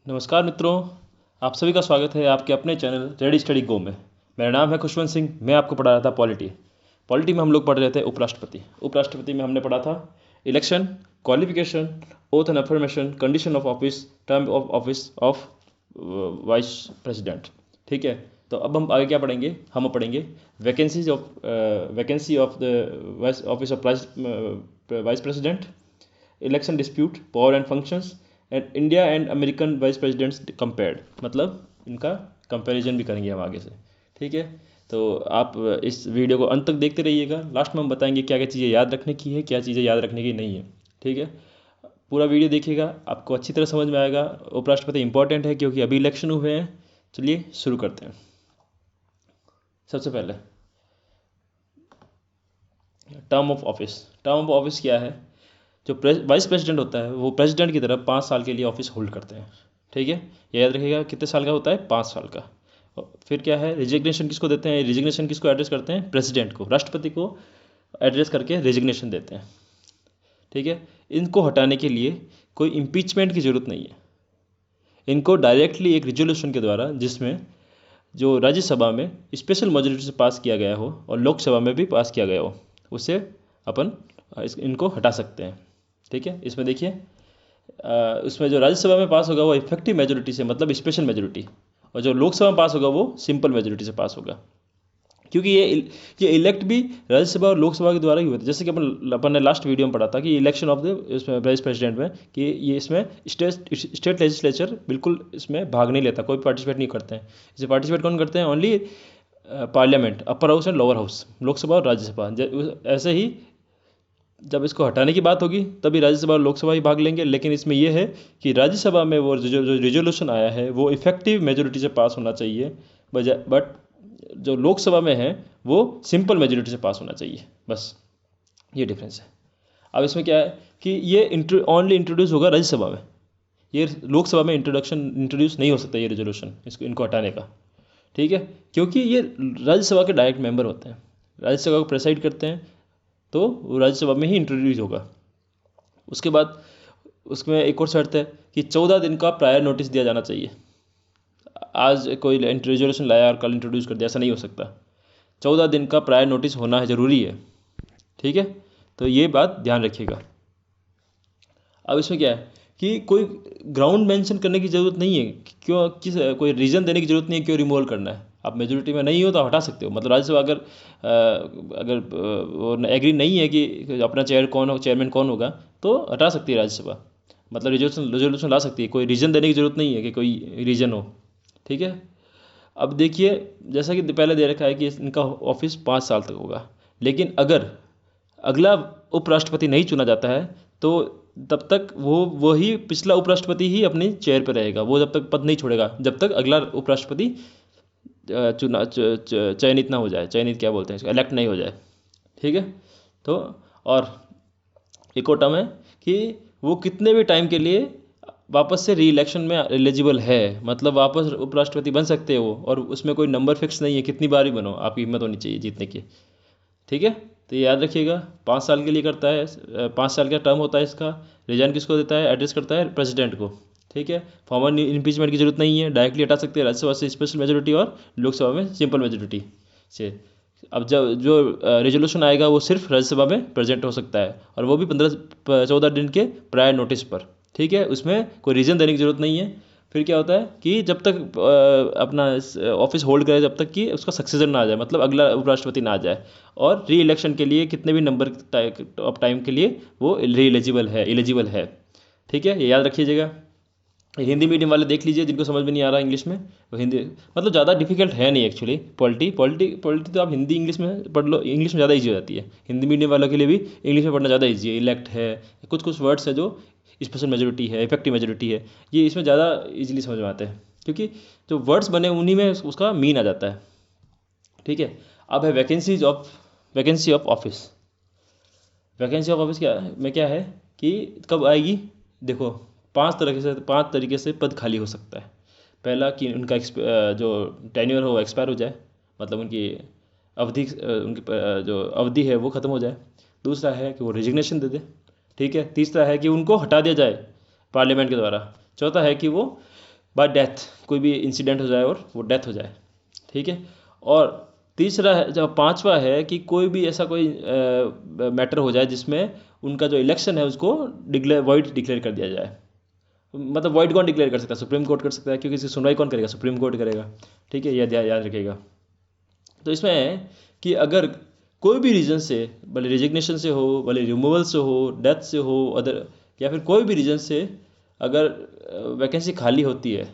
नमस्कार मित्रों, आप सभी का स्वागत है आपके अपने चैनल रेडी स्टडी गो में। मेरा नाम है खुशवंत सिंह। मैं आपको पढ़ा रहा था पॉलिटी में हम लोग पढ़ रहे थे उपराष्ट्रपति में हमने पढ़ा था election, qualification, oath and affirmation, condition of office, term of office of vice president. ठीक है, तो अब हम आगे क्या पढ़ेंगे? हम पढ़ेंगे vacancy of the office of vice president, election dispute, power and functions and India and American vice presidents compared. मतलब इनका कंपैरिजन भी करेंगे हम आगे से। ठीक है, तो आप इस वीडियो को अंत तक देखते रहिएगा। लास्ट में हम बताएंगे क्या क्या चीज़ें याद रखने की है, क्या चीज़ें याद रखने की नहीं है। ठीक है, पूरा वीडियो देखिएगा, आपको अच्छी तरह समझ में आएगा। उपराष्ट्रपति इंपॉर्टेंट है क्योंकि अभी इलेक्शन हुए हैं। चलिए शुरू करते हैं। सबसे पहले टर्म ऑफ ऑफिस क्या है? जो वाइस प्रेसिडेंट होता है वो प्रेसिडेंट की तरह 5 साल के लिए ऑफिस होल्ड करते हैं। ठीक है, ये याद रखिएगा। कितने साल का होता है? 5 साल का। और फिर क्या है? रिजिग्नेशन किसको देते हैं? रिजिग्नेशन किसको एड्रेस करते हैं? प्रेसिडेंट को, राष्ट्रपति को एड्रेस करके रिजिग्नेशन देते हैं। ठीक है, इनको हटाने के लिए कोई इम्पीचमेंट की ज़रूरत नहीं है। इनको डायरेक्टली एक रिजोल्यूशन के द्वारा, जिसमें जो राज्यसभा में स्पेशल मेजोरिटी से पास किया गया हो और लोकसभा में भी पास किया गया हो, उससे अपन इनको हटा सकते हैं। ठीक है, इसमें देखिए, उसमें जो राज्यसभा में पास होगा वो इफेक्टिव मेजोरिटी से, मतलब स्पेशल मेजोरिटी, और जो लोकसभा में पास होगा वो सिंपल मेजोरिटी से पास होगा। क्योंकि ये इलेक्ट भी राज्यसभा और लोकसभा के द्वारा ही होते हैं। जैसे कि अपन ने लास्ट वीडियो में पढ़ा था कि election of the vice president में कि ये इसमें स्टेट लेजिस्लेचर बिल्कुल इसमें भाग नहीं लेता, कोई पार्टिसिपेट नहीं करते हैं। इसे पार्टिसिपेट कौन करते हैं? Only parliament, upper house and lower house, Lok Sabha और राज्यसभा। ऐसे ही जब इसको हटाने की बात होगी तभी राज्यसभा और लोकसभा ही भाग लेंगे। लेकिन इसमें यह है कि राज्यसभा में वो जो रिजोल्यूशन आया है वो इफेक्टिव मेजोरिटी से पास होना चाहिए, बट जो लोकसभा में है वो सिंपल मेजोरिटी से पास होना चाहिए। बस ये डिफरेंस है। अब इसमें क्या है कि ये ओनली इंट्रोड्यूस होगा राज्यसभा में, ये लोकसभा में इंट्रोड्यूस नहीं हो सकता ये रेजोल्यूशन, इनको हटाने का। ठीक है, क्योंकि ये राज्यसभा के डायरेक्ट मेंबर होते हैं, राज्यसभा को प्रेसाइड करते हैं, तो वो राज्यसभा में ही इंट्रोड्यूस होगा। उसके बाद उसमें एक और शर्त है कि 14 दिन का प्रायर नोटिस दिया जाना चाहिए। आज कोई रेजोल्यूशन लाया और कल इंट्रोड्यूस कर दिया, ऐसा नहीं हो सकता। 14 दिन का प्रायर नोटिस होना है, ज़रूरी है। ठीक है, तो ये बात ध्यान रखिएगा। अब इसमें क्या है कि कोई ग्राउंड मेंशन करने की ज़रूरत नहीं है, कोई रीज़न देने की ज़रूरत नहीं है क्यों रिमूवल करना है। आप मेजोरिटी में नहीं हो तो हटा सकते हो। मतलब राज्यसभा अगर एग्री नहीं है कि अपना चेयरमैन कौन होगा, तो हटा सकती है राज्यसभा। मतलब रेजोल्यूशन ला सकती है, कोई रीज़न देने की ज़रूरत नहीं है कि कोई रीज़न हो। ठीक है, अब देखिए, जैसा कि पहले दे रखा है कि इनका ऑफिस 5 साल तक होगा। लेकिन अगर अगला उपराष्ट्रपति नहीं चुना जाता है तो तब तक वही पिछला उपराष्ट्रपति ही अपनी चेयर पर रहेगा। वो जब तक पद नहीं छोड़ेगा जब तक अगला उपराष्ट्रपति चयनित ना हो जाए। चयनित क्या बोलते हैं इसको? इलेक्ट नहीं हो जाए। ठीक है, तो और एक और टर्म है कि वो कितने भी टाइम के लिए वापस से री इलेक्शन में एलिजिबल है। मतलब वापस उपराष्ट्रपति बन सकते हो और उसमें कोई नंबर फिक्स नहीं है, कितनी बार ही बनो, आपकी हिम्मत होनी चाहिए जीतने की। ठीक है, तो ये याद रखिएगा। 5 साल के लिए करता है, 5 साल का टर्म होता है इसका। रिजाइन किसको देता है? एड्रेस करता है प्रेसिडेंट को। ठीक है, फॉर्मल इम्पीचमेंट की जरूरत नहीं है, डायरेक्टली हटा सकते हैं राज्यसभा से स्पेशल मेजोरिटी और लोकसभा में सिंपल मेजोरिटी से। अब जब जो रेजोल्यूशन आएगा वो सिर्फ राज्यसभा में प्रेजेंट हो सकता है, और वो भी 14 दिन के प्रायर नोटिस पर। ठीक है, उसमें कोई रीज़न देने की ज़रूरत नहीं है। फिर क्या होता है कि जब तक अपना ऑफिस होल्ड करे, जब तक कि उसका सक्सेसर ना आ जाए, मतलब अगला उपराष्ट्रपति ना आ जाए। और री इलेक्शन के लिए कितने भी नंबर ऑफ टाइम के लिए वो एलिजिबल है। ठीक है, ये याद रखिएगा। हिंदी मीडियम वाले देख लीजिए जिनको समझ में नहीं आ रहा इंग्लिश में, वो हिंदी मतलब ज़्यादा डिफिकल्ट है नहीं एक्चुअली। पॉलिटी तो आप हिंदी इंग्लिश में पढ़ लो, इंग्लिश में ज़्यादा ईजी हो जाती है। हिंदी मीडियम वालों के लिए भी इंग्लिश में पढ़ना ज़्यादा ईजी है। इलेक्ट है, कुछ वर्ड्स है जो स्पेशल मेजोरिटी है, इफेक्टिव मेजोरिटी है, ये इसमें ज़्यादा ईजिली समझ में आते हैं क्योंकि जो वर्ड्स बने उन्हीं में उसका मीन आ जाता है। ठीक है, अब है vacancy of office. Vacancy of office क्या है कि कब आएगी? देखो, 5 तरीके से पद खाली हो सकता है। पहला कि उनका जो टेन्योर हो एक्सपायर हो जाए, मतलब उनकी जो अवधि है वो ख़त्म हो जाए। दूसरा है कि वो रिजिग्नेशन दे दे। ठीक है, तीसरा है कि उनको हटा दिया जाए पार्लियामेंट के द्वारा। चौथा है कि वो बाय डेथ, कोई भी इंसिडेंट हो जाए और वो डेथ हो जाए, ठीक है। और तीसरा है, जब पांचवा है कि कोई भी ऐसा कोई मैटर हो जाए जिसमें उनका जो इलेक्शन है उसको वॉइड डिक्लेयर कर दिया जाए। मतलब वॉइड कौन डिक्लेयर कर सकता है? सुप्रीम कोर्ट कर सकता है, क्योंकि इसकी सुनवाई कौन करेगा? सुप्रीम कोर्ट करेगा, ठीक है, यह याद रखिएगा। तो इसमें है कि अगर कोई भी रीज़न से, भले रिजिग्नेशन से हो, भले रिमूवल से हो, डेथ से हो, अदर या फिर कोई भी रीज़न से अगर वैकेंसी खाली होती है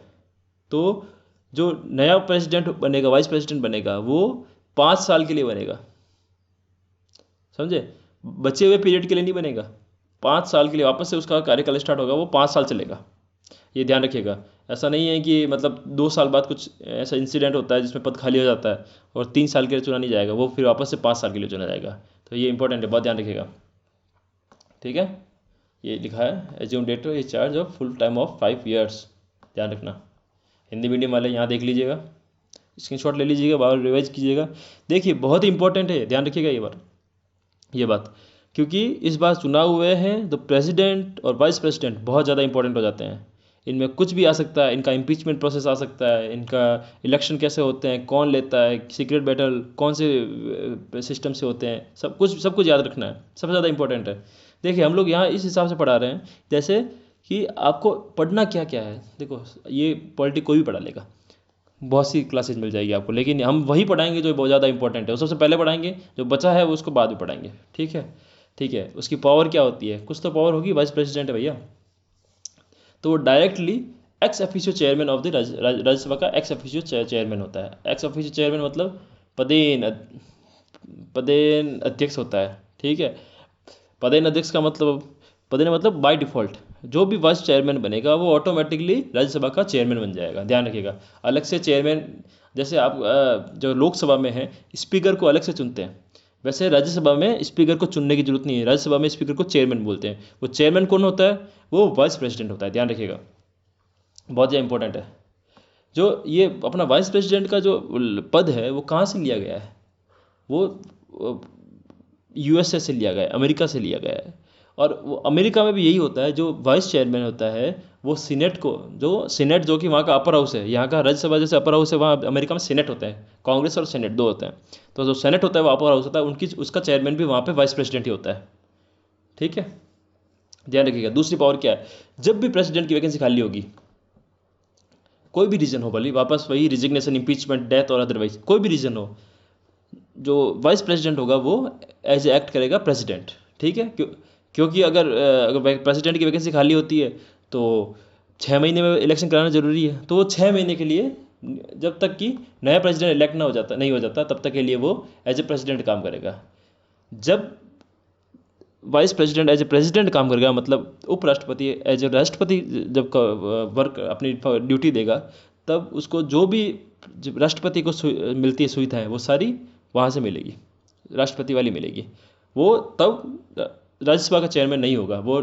तो जो नया प्रेसिडेंट बनेगा, वाइस प्रेसिडेंट बनेगा, वो 5 साल के लिए बनेगा, समझे? बचे हुए पीरियड के लिए नहीं बनेगा, 5 साल के लिए वापस से उसका कार्यकाल स्टार्ट होगा, वो 5 साल चलेगा। ये ध्यान रखिएगा। ऐसा नहीं है कि मतलब 2 साल बाद कुछ ऐसा इंसिडेंट होता है जिसमें पद खाली हो जाता है और 3 साल के लिए चुना नहीं जाएगा, वो फिर वापस से 5 साल के लिए चुना जाएगा। तो ये इंपॉर्टेंट है, बहुत ध्यान रखिएगा, ठीक है। ये लिखा है assume date is charge of full time of 5 years, ध्यान रखना। हिंदी मीडियम वाले यहाँ देख लीजिएगा, स्क्रीनशॉट ले लीजिएगा, बार रिवाइज कीजिएगा। देखिए बहुत ही इंपॉर्टेंट है, ध्यान रखिएगा ये बात, क्योंकि इस बार चुनाव हुए हैं तो प्रेसिडेंट और वाइस प्रेसिडेंट बहुत ज़्यादा इंपॉर्टेंट हो जाते हैं। इनमें कुछ भी आ सकता है, इनका इम्पीचमेंट प्रोसेस आ सकता है, इनका इलेक्शन कैसे होते हैं, कौन लेता है, सीक्रेट बैटल कौन से सिस्टम से होते हैं, सब कुछ याद रखना है, सबसे ज़्यादा इंपॉर्टेंट है। देखिए हम लोग यहाँ इस हिसाब से पढ़ा रहे हैं जैसे कि आपको पढ़ना क्या क्या है। देखो ये पॉलिटिक कोई भी पढ़ा लेगा, बहुत सी क्लासेज मिल जाएगी आपको, लेकिन हम वही पढ़ाएंगे जो बहुत ज़्यादा इंपॉर्टेंट है, वो सबसे पहले पढ़ाएंगे, जो बचा है वो उसको बाद में पढ़ाएंगे, ठीक है। ठीक है, उसकी पावर क्या होती है? कुछ तो पावर होगी, वाइस प्रेसिडेंट है भैया, तो वो directly ex officio chairman of the Rajya Sabha का एक्स ऑफिशियो चेयरमैन होता है। एक्स ऑफिशियो चेयरमैन मतलब पदेन अध्यक्ष होता है, ठीक है। पदेन अध्यक्ष का मतलब, पदेन मतलब बाय डिफ़ॉल्ट जो भी वाइस चेयरमैन बनेगा वो ऑटोमेटिकली राज्यसभा का चेयरमैन बन जाएगा, ध्यान रखिएगा। अलग से चेयरमैन, जैसे आप जो लोकसभा में है स्पीकर को अलग से चुनते हैं, वैसे राज्यसभा में स्पीकर को चुनने की जरूरत नहीं है। राज्यसभा में स्पीकर को चेयरमैन बोलते हैं। वो चेयरमैन कौन होता है? वो वाइस प्रेसिडेंट होता है, ध्यान रखिएगा, बहुत ज़्यादा इंपॉर्टेंट है। जो ये अपना वाइस प्रेसिडेंट का जो पद है वो कहाँ से लिया गया है? वो यूएसए से लिया गया है, अमेरिका से लिया गया है। और वो अमेरिका में भी यही होता है, जो वाइस चेयरमैन होता है वो सीनेट को, जो सीनेट जो कि वहाँ का अपर हाउस है, यहाँ का राज्यसभा जैसे अपर हाउस है, वहाँ अमेरिका में सीनेट होता है, कांग्रेस और सीनेट दो होते हैं। तो जो सीनेट होता है वो अपर हाउस होता है, उनकी उसका चेयरमैन भी वहाँ पे वाइस प्रेसिडेंट ही होता है, ठीक है, ध्यान रखिएगा। दूसरी पावर क्या है? जब भी प्रेसिडेंट की वैकेंसी खाली होगी, कोई भी रीजन हो, भले वापस वही रिजिग्नेशन, इंपीचमेंट, डेथ और अदरवाइज कोई भी रीजन हो, जो वाइस प्रेसिडेंट होगा वो एज एक्ट करेगा प्रेसिडेंट, ठीक है। क्योंकि अगर प्रेसिडेंट की वैकेंसी खाली होती है तो 6 महीने में इलेक्शन कराना जरूरी है, तो वो 6 महीने के लिए, जब तक कि नया प्रेसिडेंट इलेक्ट नहीं हो जाता तब तक के लिए वो एज ए प्रेसिडेंट काम करेगा। जब vice president as a president काम करेगा, मतलब उपराष्ट्रपति एज ए राष्ट्रपति जब वर्क अपनी ड्यूटी देगा, तब उसको जो भी राष्ट्रपति को मिलती है सुविधाएं, वो सारी वहाँ से मिलेगी, राष्ट्रपति वाली मिलेगी। वो तब राज्यसभा का चेयरमैन नहीं होगा, वो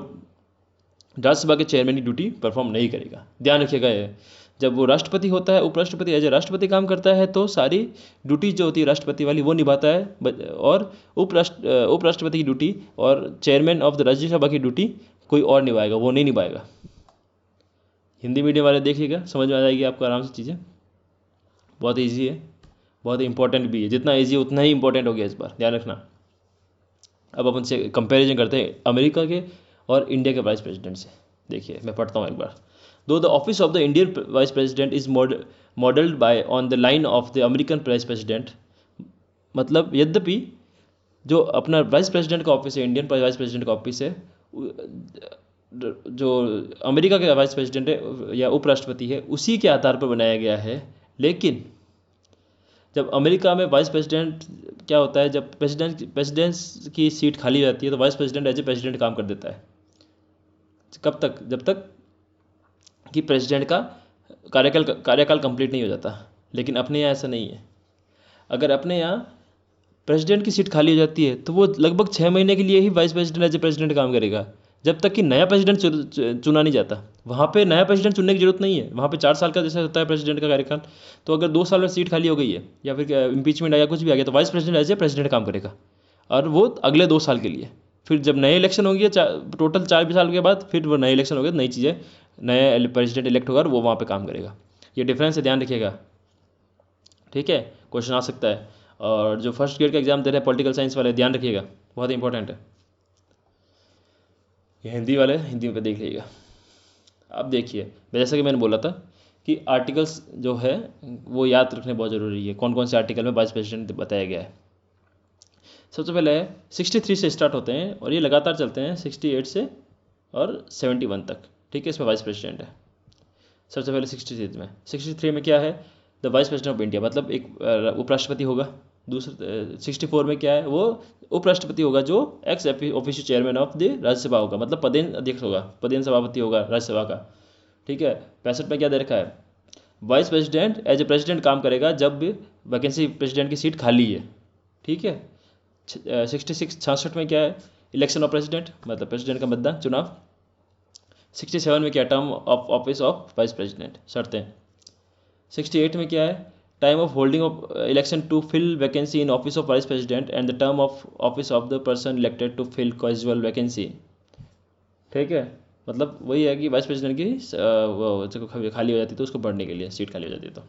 राज्यसभा के चेयरमैन की ड्यूटी परफॉर्म नहीं करेगा, ध्यान रखिएगा। ये जब वो राष्ट्रपति होता है, उपराष्ट्रपति एज ए राष्ट्रपति काम करता है, तो सारी ड्यूटी जो होती है राष्ट्रपति वाली वो निभाता है, और उपराष्ट्रपति की ड्यूटी और चेयरमैन ऑफ द राज्यसभा की ड्यूटी कोई और निभाएगा, वो नहीं निभाएगा। हिंदी मीडियम वाले देखिएगा, समझ में आ जाएगी आपको आराम से चीज़ें, बहुत ईजी है, बहुत इंपॉर्टेंट भी है। जितना ईजी उतना ही इंपॉर्टेंट हो गया इस बार, ध्यान रखना। अब अपन से कंपैरिजन करते हैं अमेरिका के और इंडिया के वाइस प्रेसिडेंट से। देखिए मैं पढ़ता हूँ एक बार। Though the office of the Indian vice president is modelled by on the line of the American vice president, मतलब यद्यपि जो अपना वाइस प्रेसिडेंट का ऑफिस है, इंडियन वाइस प्रेसिडेंट का ऑफिस है, जो अमेरिका के वाइस प्रेसिडेंट है या उपराष्ट्रपति है, उसी के आधार पर बनाया गया है। लेकिन जब अमेरिका में वाइस प्रेसिडेंट क्या होता है, जब प्रेसिडेंट की सीट खाली हो जाती है तो vice president as a president काम कर देता है। कब तक? जब तक कि प्रेसिडेंट का कार्यकाल कंप्लीट नहीं हो जाता। लेकिन अपने यहाँ ऐसा नहीं है। अगर अपने यहाँ प्रेसिडेंट की सीट खाली हो जाती है तो वो लगभग 6 महीने के लिए ही vice president as a president काम करेगा, जब तक कि नया प्रेसिडेंट चुना नहीं जाता। वहाँ पे नया प्रेसिडेंट चुनने की जरूरत नहीं है, वहाँ पे 4 साल का जैसे होता है प्रेसिडेंट का कार्यकाल। तो अगर 2 साल में सीट खाली हो गई है या फिर इम्पीचमेंट आ गया, कुछ भी आ गया, तो vice president as a president काम करेगा, और वो अगले 2 साल के लिए। फिर जब नए इलेक्शन होंगे टोटल 4 साल के बाद, फिर वो नए इलेक्शन होंगे, नई चीज़ें, नया प्रेसिडेंट इलेक्ट होगा और वो वहाँ पे काम करेगा। ये डिफरेंस है, ध्यान रखिएगा, ठीक है, क्वेश्चन आ सकता है। और जो फर्स्ट ग्रेड का एग्जाम दे रहे हैं पॉलिटिकल साइंस वाले, ध्यान रखिएगा, बहुत इंपॉर्टेंट है। ये हिंदी वाले हिंदी में देख लीजिएगा। अब देखिए, जैसा कि मैंने बोला था कि आर्टिकल्स जो है वो याद रखने बहुत ज़रूरी है, कौन कौन से आर्टिकल में वाइस प्रेसिडेंट बताया गया है। सबसे पहले 63 से स्टार्ट होते हैं और ये लगातार चलते हैं 68 से और 71 तक, ठीक है, इसमें वाइस प्रेसिडेंट है। सबसे पहले 63 में क्या है, the vice president of India, मतलब एक उपराष्ट्रपति होगा। दूसरे 64 में क्या है, वो उपराष्ट्रपति होगा जो x official chairman of the Rajya Sabha होगा, मतलब पदेन अध्यक्ष होगा, पदेन सभापति होगा राज्यसभा का, ठीक है। 65 में क्या दे रखा है, vice president as a president काम करेगा जब वैकेंसी प्रेसिडेंट की सीट खाली है, ठीक है। 66 में क्या है, इलेक्शन ऑफ प्रेसिडेंट, मतलब प्रेसिडेंट का मतदान, चुनाव। 67 में क्या, term of office of vice president, शर्तें। 68 में क्या है, time of holding of election to fill vacancy in office of vice president and the term of office of the person elected to fill casual vacancy, ठीक है। मतलब वही है कि वाइस प्रेसिडेंट की वो खाली हो जाती है तो उसको बढ़ने के लिए सीट खाली हो जाती है। तो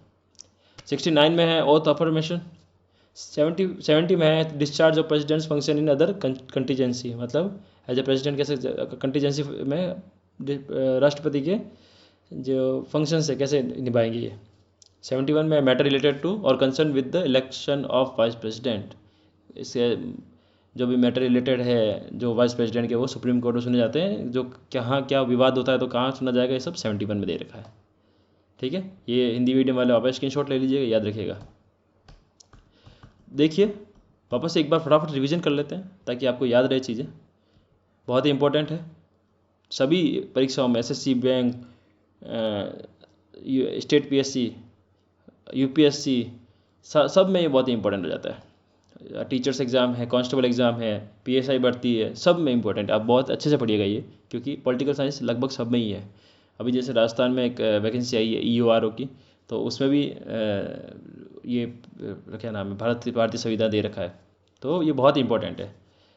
69 में है ऑथ अफर्मेशन। 70 में है discharge of president's functions in other contingency, मतलब एज ए प्रेसिडेंट कैसे कंटीजेंसी में राष्ट्रपति के जो फंक्शंस है कैसे निभाएंगे ये। 71 में मैटर रिलेटेड टू और concern with the election of vice president, इससे जो भी मैटर रिलेटेड है जो वाइस प्रेसिडेंट के वो सुप्रीम कोर्ट में सुने जाते हैं, जो कहाँ क्या विवाद होता है तो कहाँ सुना जाएगा, ये सब 71 में दे रखा है, ठीक है। ये हिंदी मीडियम वाले आप स्क्रीनशॉट ले लीजिएगा, याद रखिएगा। देखिए वापस से एक बार फटाफट रिवीजन कर लेते हैं ताकि आपको याद रहे चीज़ें, बहुत ही इंपॉर्टेंट है। सभी परीक्षाओं में SSC, bank, state PSC, UPSC, सब में ये बहुत ही इंपॉर्टेंट हो जाता है। टीचर्स एग्ज़ाम है, कांस्टेबल एग्ज़ाम है, पीएसआई भर्ती है, सब में इंपॉर्टेंट है। आप बहुत अच्छे से पढ़िएगा ये, क्योंकि पॉलिटिकल साइंस लगभग सब में ही है। अभी जैसे राजस्थान में एक वैकेंसी आई है ईओआरओ की, तो उसमें भी ये क्या नाम है, भारतीय संविधान दे रखा है, तो ये बहुत इंपॉर्टेंट है।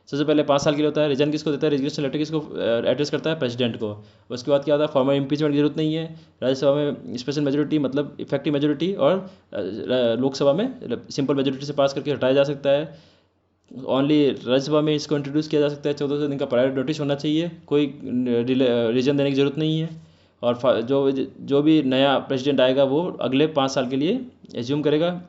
सबसे पहले 5 साल के लिए होता है। रीजन किसको देता है, रेजिग्नेशन लेटर किसको एड्रेस करता है, प्रेसिडेंट को। उसके बाद क्या होता है, फॉर्मल इम्पीचमेंट की जरूरत नहीं है। राज्यसभा में स्पेशल मेजोरिटी मतलब इफेक्टिव मेजोरिटी, और लोकसभा में सिंपल मेजोरिटी से पास करके हटाया जा सकता है। ओनली राज्यसभा में इसको इंट्रोड्यूस किया जा सकता है। 14 दिन का प्रायर नोटिस होना चाहिए, कोई रीजन देने की जरूरत नहीं है। और जो भी नया प्रेसिडेंट आएगा वो अगले 5 साल के लिए एज्यूम करेगा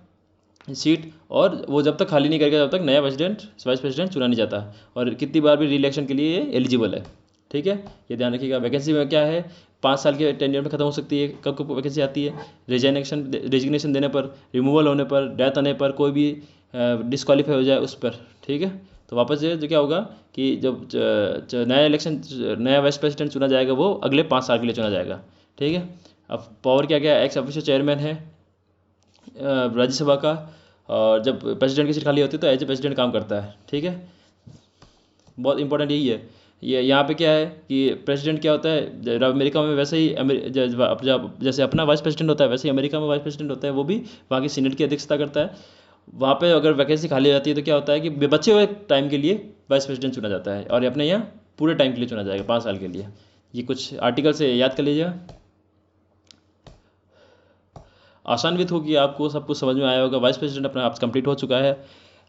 सीट, और वो जब तक खाली नहीं करेगा जब तक नया वाइस प्रेसिडेंट चुना नहीं जाता, और कितनी बार भी री इलेक्शन के लिए ये एलिजिबल है, ठीक है। ये ध्यान रखिएगा। वैकेंसी में क्या है, 5 साल के टेन्योर में खत्म हो सकती है। कब कब वैकेंसी आती है, रेजिग्नेशन देने पर, रिमूवल होने पर, डेथ आने पर, कोई भी डिस्क्वालीफाई हो जाए उस पर, ठीक है। तो वापस जो क्या होगा कि जब नया वाइस प्रेसिडेंट चुना जाएगा वो अगले 5 साल के लिए चुना जाएगा, ठीक है। अब पावर क्या क्या, एक्स ऑफिशियल चेयरमैन है राज्यसभा का, और जब प्रेसिडेंट की सीट खाली होती है तो एज ए प्रेसिडेंट काम करता है, ठीक है। बहुत इंपॉर्टेंट यही है। ये यहाँ पे क्या है कि प्रेसिडेंट क्या होता है, अमेरिका में वैसे ही जैसे अपना वाइस प्रेसिडेंट होता है वैसे ही अमेरिका में वाइस प्रेसिडेंट होता है, वो भी वहाँ की सीनेट की अध्यक्षता करता है। वहाँ पे अगर वैकेंसी खाली हो जाती है तो क्या होता है कि बचे हुए टाइम के लिए वाइस प्रेसिडेंट चुना जाता है, और अपने यहाँ पूरे टाइम के लिए चुना जाएगा 5 साल के लिए। ये कुछ आर्टिकल से याद कर लीजिएगा। आसान्वित हो कि आपको सब कुछ समझ में आया होगा। वाइस प्रेसिडेंट अपना आप कंप्लीट हो चुका है।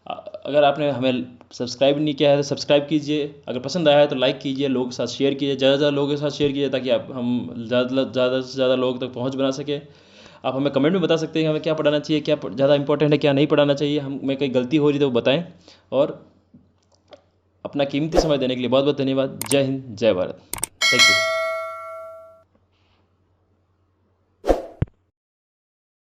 अगर आपने हमें सब्सक्राइब नहीं किया है तो सब्सक्राइब कीजिए। अगर पसंद आया है तो लाइक कीजिए, लोगों के साथ शेयर कीजिए, ज़्यादा लोगों के साथ शेयर कीजिए ताकि हम ज़्यादा से ज़्यादा लोगों तक पहुंच बना सके। आप हमें कमेंट में बता सकते हैं हमें क्या पढ़ाना चाहिए, क्या ज़्यादा इंपॉर्टेंट है, क्या नहीं पढ़ाना चाहिए। हमें कहीं गलती हो रही तो वो बताएं। और अपना कीमती समय देने के लिए बहुत बहुत धन्यवाद। जय हिंद, जय भारत। Thank you.